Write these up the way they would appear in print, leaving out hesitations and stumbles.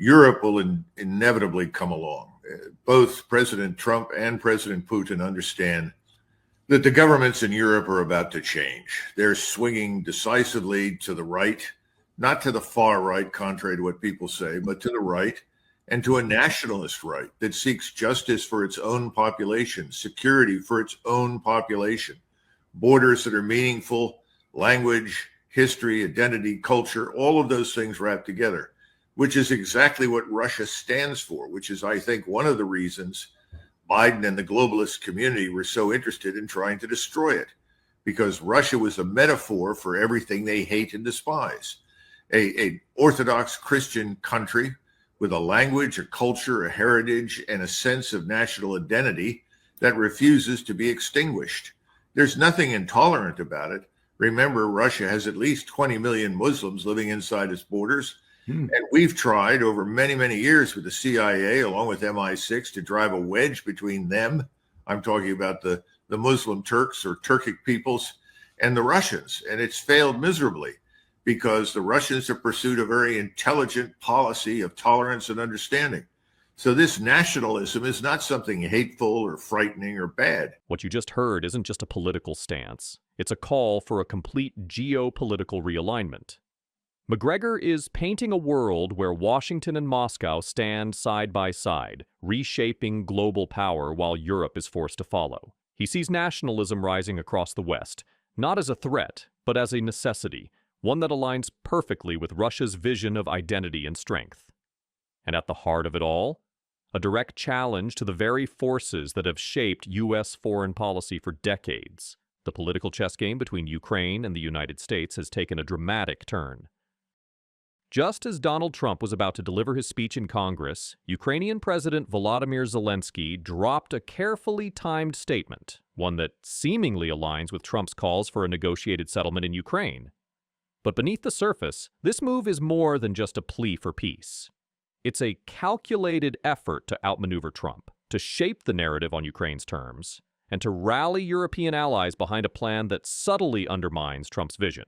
Europe will inevitably come along. Both President Trump and President Putin understand that the governments in Europe are about to change. They're swinging decisively to the right, not to the far right, contrary to what people say, but to the right, and to a nationalist right that seeks justice for its own population, security for its own population, borders that are meaningful, language, history, identity, culture, all of those things wrapped together, which is exactly what Russia stands for, which is, I think, one of the reasons Biden and the globalist community were so interested in trying to destroy it, because Russia was a metaphor for everything they hate and despise. A Orthodox Christian country with a language, a culture, a heritage, and a sense of national identity that refuses to be extinguished. There's nothing intolerant about it. Remember, Russia has at least 20 million Muslims living inside its borders. And we've tried over many, many years with the CIA, along with MI6, to drive a wedge between them. I'm talking about the Muslim Turks or Turkic peoples and the Russians. And it's failed miserably because the Russians have pursued a very intelligent policy of tolerance and understanding. So this nationalism is not something hateful or frightening or bad. What you just heard isn't just a political stance. It's a call for a complete geopolitical realignment. Macgregor is painting a world where Washington and Moscow stand side by side, reshaping global power while Europe is forced to follow. He sees nationalism rising across the West, not as a threat, but as a necessity, one that aligns perfectly with Russia's vision of identity and strength. And at the heart of it all, a direct challenge to the very forces that have shaped U.S. foreign policy for decades. The political chess game between Ukraine and the United States has taken a dramatic turn. Just as Donald Trump was about to deliver his speech in Congress, Ukrainian President Volodymyr Zelensky dropped a carefully timed statement, one that seemingly aligns with Trump's calls for a negotiated settlement in Ukraine. But beneath the surface, this move is more than just a plea for peace. It's a calculated effort to outmaneuver Trump, to shape the narrative on Ukraine's terms, and to rally European allies behind a plan that subtly undermines Trump's vision.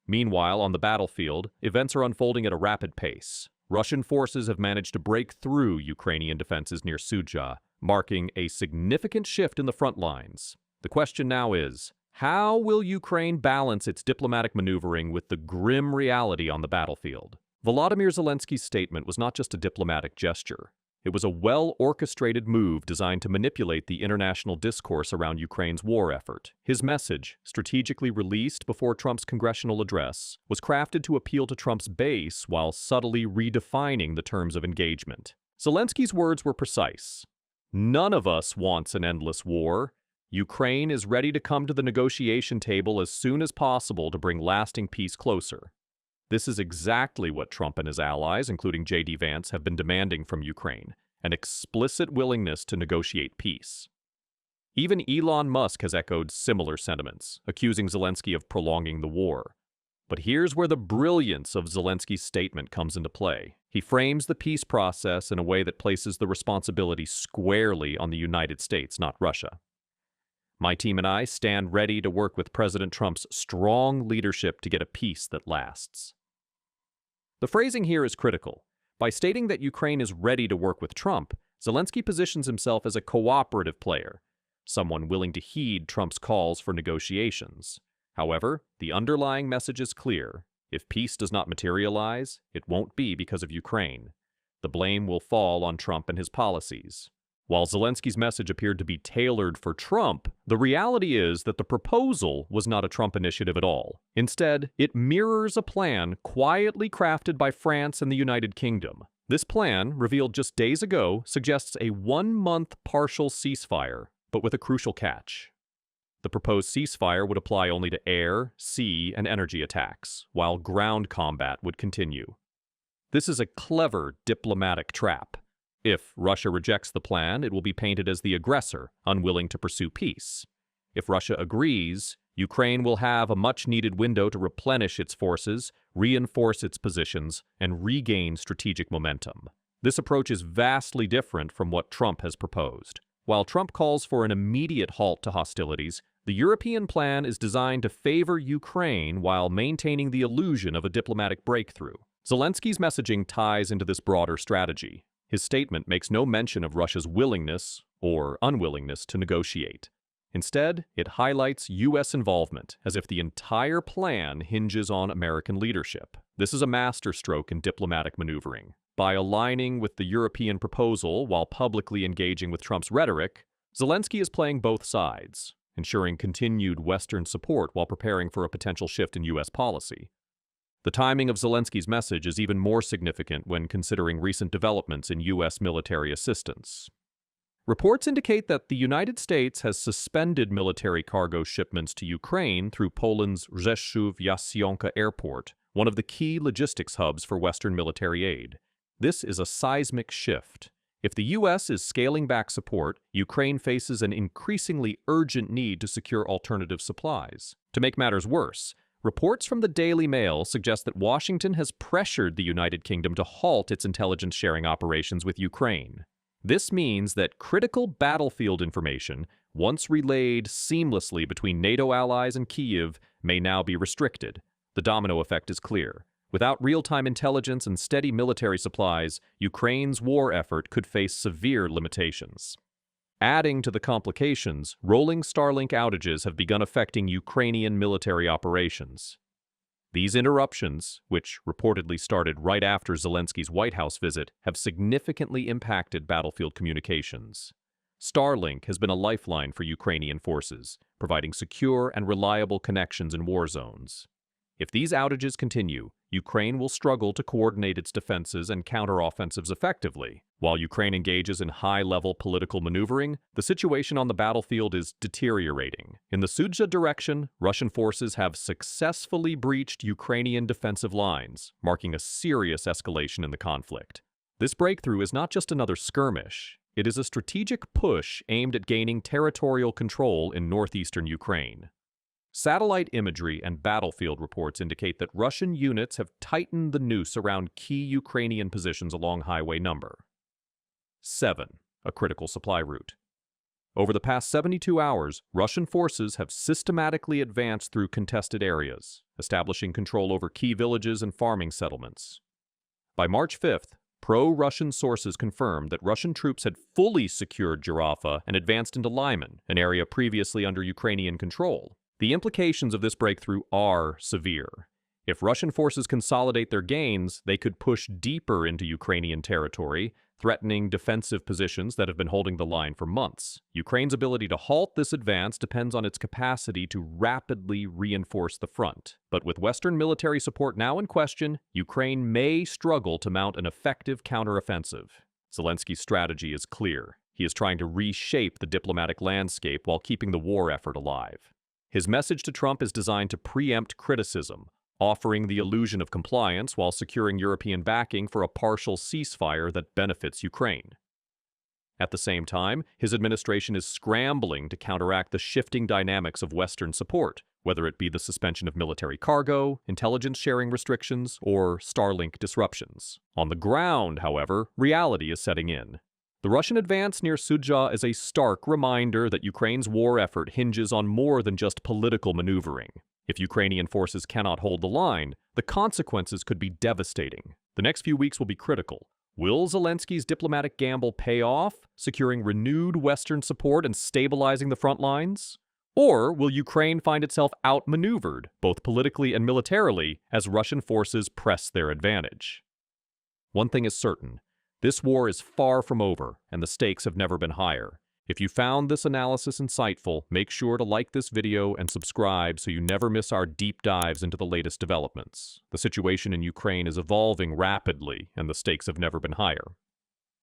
Meanwhile, on the battlefield, events are unfolding at a rapid pace. Russian forces have managed to break through Ukrainian defenses near Sudzha, marking a significant shift in the front lines. The question now is, how will Ukraine balance its diplomatic maneuvering with the grim reality on the battlefield? Volodymyr Zelensky's statement was not just a diplomatic gesture. It was a well-orchestrated move designed to manipulate the international discourse around Ukraine's war effort. His message, strategically released before Trump's congressional address, was crafted to appeal to Trump's base while subtly redefining the terms of engagement. Zelensky's words were precise. None of us wants an endless war. Ukraine is ready to come to the negotiation table as soon as possible to bring lasting peace closer. This is exactly what Trump and his allies, including J.D. Vance, have been demanding from Ukraine, an explicit willingness to negotiate peace. Even Elon Musk has echoed similar sentiments, accusing Zelensky of prolonging the war. But here's where the brilliance of Zelensky's statement comes into play. He frames the peace process in a way that places the responsibility squarely on the United States, not Russia. My team and I stand ready to work with President Trump's strong leadership to get a peace that lasts. The phrasing here is critical. By stating that Ukraine is ready to work with Trump, Zelensky positions himself as a cooperative player, someone willing to heed Trump's calls for negotiations. However, the underlying message is clear. If peace does not materialize, it won't be because of Ukraine. The blame will fall on Trump and his policies. While Zelensky's message appeared to be tailored for Trump, the reality is that the proposal was not a Trump initiative at all. Instead, it mirrors a plan quietly crafted by France and the United Kingdom. This plan, revealed just days ago, suggests a 1-month partial ceasefire, but with a crucial catch. The proposed ceasefire would apply only to air, sea, and energy attacks, while ground combat would continue. This is a clever diplomatic trap. If Russia rejects the plan, it will be painted as the aggressor, unwilling to pursue peace. If Russia agrees, Ukraine will have a much-needed window to replenish its forces, reinforce its positions, and regain strategic momentum. This approach is vastly different from what Trump has proposed. While Trump calls for an immediate halt to hostilities, the European plan is designed to favor Ukraine while maintaining the illusion of a diplomatic breakthrough. Zelensky's messaging ties into this broader strategy. His statement makes no mention of Russia's willingness or unwillingness to negotiate. Instead, it highlights U.S. involvement, as if the entire plan hinges on American leadership. This is a masterstroke in diplomatic maneuvering. By aligning with the European proposal while publicly engaging with Trump's rhetoric, Zelensky is playing both sides, ensuring continued Western support while preparing for a potential shift in U.S. policy. The timing of Zelensky's message is even more significant when considering recent developments in U.S. military assistance. Reports indicate that the United States has suspended military cargo shipments to Ukraine through Poland's Rzeszów-Jasionka airport, one of the key logistics hubs for Western military aid. This is a seismic shift. If the U.S. is scaling back support, Ukraine faces an increasingly urgent need to secure alternative supplies. To make matters worse, reports from the Daily Mail suggest that Washington has pressured the United Kingdom to halt its intelligence sharing operations with Ukraine. This means that critical battlefield information, once relayed seamlessly between NATO allies and Kyiv, may now be restricted. The domino effect is clear. Without real-time intelligence and steady military supplies, Ukraine's war effort could face severe limitations. Adding to the complications, rolling Starlink outages have begun affecting Ukrainian military operations. These interruptions, which reportedly started right after Zelensky's White House visit, have significantly impacted battlefield communications. Starlink has been a lifeline for Ukrainian forces, providing secure and reliable connections in war zones. If these outages continue, Ukraine will struggle to coordinate its defenses and counteroffensives effectively. While Ukraine engages in high-level political maneuvering, the situation on the battlefield is deteriorating. In the Sudzha direction, Russian forces have successfully breached Ukrainian defensive lines, marking a serious escalation in the conflict. This breakthrough is not just another skirmish. It is a strategic push aimed at gaining territorial control in northeastern Ukraine. Satellite imagery and battlefield reports indicate that Russian units have tightened the noose around key Ukrainian positions along Highway No. 7, a critical supply route. Over the past 72 hours, Russian forces have systematically advanced through contested areas, establishing control over key villages and farming settlements. By March 5th, pro-Russian sources confirmed that Russian troops had fully secured Jarafa and advanced into Lyman, an area previously under Ukrainian control. The implications of this breakthrough are severe. If Russian forces consolidate their gains, they could push deeper into Ukrainian territory, threatening defensive positions that have been holding the line for months. Ukraine's ability to halt this advance depends on its capacity to rapidly reinforce the front. But with Western military support now in question, Ukraine may struggle to mount an effective counteroffensive. Zelensky's strategy is clear. He is trying to reshape the diplomatic landscape while keeping the war effort alive. His message to Trump is designed to preempt criticism, offering the illusion of compliance while securing European backing for a partial ceasefire that benefits Ukraine. At the same time, his administration is scrambling to counteract the shifting dynamics of Western support, whether it be the suspension of military cargo, intelligence sharing restrictions, or Starlink disruptions. On the ground, however, reality is setting in. The Russian advance near Sudzha is a stark reminder that Ukraine's war effort hinges on more than just political maneuvering. If Ukrainian forces cannot hold the line, the consequences could be devastating. The next few weeks will be critical. Will Zelensky's diplomatic gamble pay off, securing renewed Western support and stabilizing the front lines? Or will Ukraine find itself outmaneuvered, both politically and militarily, as Russian forces press their advantage? One thing is certain. This war is far from over, and the stakes have never been higher. If you found this analysis insightful, make sure to like this video and subscribe so you never miss our deep dives into the latest developments. The situation in Ukraine is evolving rapidly, and the stakes have never been higher.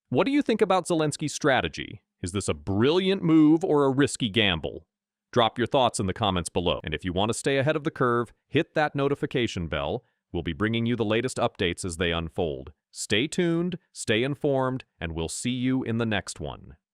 What do you think about Zelensky's strategy? Is this a brilliant move or a risky gamble? Drop your thoughts in the comments below. And if you want to stay ahead of the curve, hit that notification bell. We'll be bringing you the latest updates as they unfold. Stay tuned, stay informed, and we'll see you in the next one.